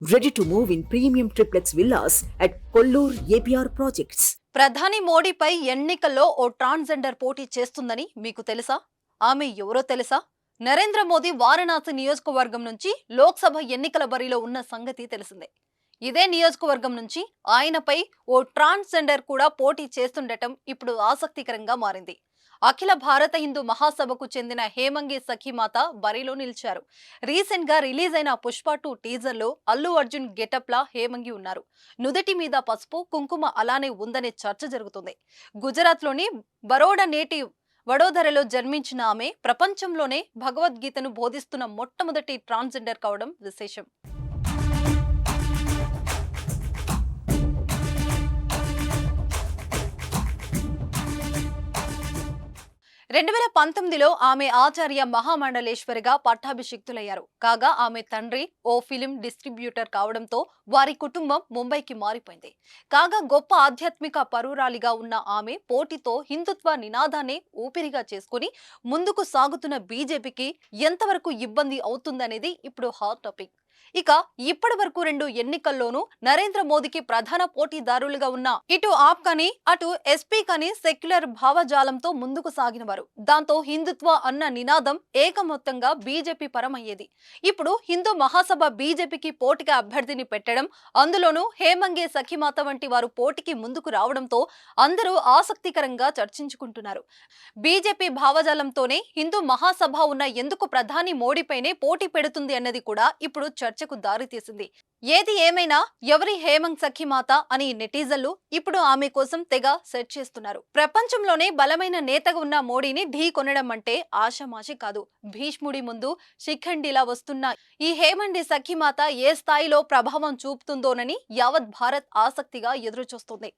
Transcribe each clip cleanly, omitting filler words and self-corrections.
Ready to move in premium triplex villas at Kollur APR Projects. ప్రధాని మోడీపై ఎన్నికల్లో ఓ transgender పోటీ చేస్తుందని మీకు తెలుసా? ఆమె ఎవరో తెలుసా? నరేంద్ర మోదీ వారణాసి నియోజకవర్గం నుంచి లోక్సభ ఎన్నికల బరిలో ఉన్న సంగతి తెలిసిందే. ఇదే నియోజకవర్గం నుంచి ఆయనపై ఓ ట్రాన్స్జెండర్ కూడా పోటీ చేస్తుండటం ఇప్పుడు ఆసక్తికరంగా మారింది. అఖిల భారత హిందూ మహాసభకు చెందిన హేమంగి సఖీమాత బరిలో నిలిచారు. రీసెంట్ గా రిలీజ్ అయిన పుష్ప 2 టీజర్ లో అల్లు అర్జున్ గెటప్ లా హేమంగి ఉన్నారు. నుదుటి మీద పసుపు కుంకుమ అలానే ఉందనే చర్చ జరుగుతుంది. గుజరాత్ లోని బరోడా నేటి వడోదరలో జన్మించిన ఆమె ప్రపంచంలోనే భగవద్గీతను బోధిస్తున్న మొట్టమొదటి ట్రాన్స్జెండర్ కావడం విశేషం. 2019లో ఆమె ఆచార్య మహామండలేశ్వరిగా పట్టాభిషిక్తులయ్యారు. కాగా ఆమె తండ్రి ఓ ఫిలిం డిస్ట్రిబ్యూటర్ కావడంతో వారి కుటుంబం ముంబైకి మారిపోయింది. కాగా గొప్ప ఆధ్యాత్మిక పరురాలిగా ఉన్న ఆమె పోటీతో హిందుత్వ నినాదాన్ని ఊపిరిగా చేసుకుని ముందుకు సాగుతున్న బీజేపీకి ఎంతవరకు ఇబ్బంది అవుతుందనేది ఇప్పుడు హాట్ టాపిక్. ఇక ఇప్పటి వరకు 2 ఎన్నికల్లోనూ నరేంద్ర మోదీకి ప్రధాన పోటీదారులుగా ఉన్న ఇటు ఆప్ కని అటు ఎస్పీ కని సెక్యులర్ భావజాలంతో ముందుకు సాగినవారు. దాంతో హిందుత్వ అన్న నినాదం ఏకమొత్తంగా బీజేపీ పరమయ్యేది. ఇప్పుడు హిందూ మహాసభ బీజేపీకి పోటీగా అభ్యర్థిని పెట్టడం, అందులోనూ హేమంగి సఖీమాత వంటి వారు పోటీకి ముందుకు రావడంతో అందరూ ఆసక్తికరంగా చర్చించుకుంటున్నారు. బీజేపీ భావజాలంతోనే హిందూ మహాసభ ఉన్న ఎందుకు ప్రధాని మోడీపైనే పోటీ పెడుతుంది అన్నది కూడా ఇప్పుడు చర్చకు దారితీసింది. ఏది ఏమైనా ఎవరి హేమంగ్ సఖీమాత అని నెటిజన్లు ఇప్పుడు ఆమె కోసం తెగ సెర్చ్ చేస్తున్నారు. ప్రపంచంలోనే బలమైన నేతగా ఉన్న మోడీని ఢీ కొనడం అంటే ఆషామాషి కాదు. భీష్ముడి ముందు శిఖండిలా వస్తున్న ఈ హేమండి సఖీమాత ఏ స్థాయిలో ప్రభావం చూపుతుందోనని యావత్ భారత్ ఆసక్తిగా ఎదురుచూస్తుంది.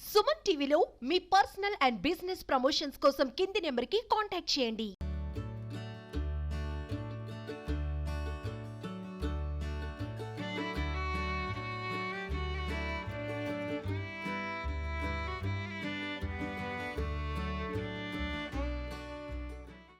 సుమన్ టీవీలో మీ పర్సనల్ అండ్ బిజినెస్ ప్రమోషన్స్ కోసం కింది నెంబర్కి కాంటాక్ట్ చేయండి.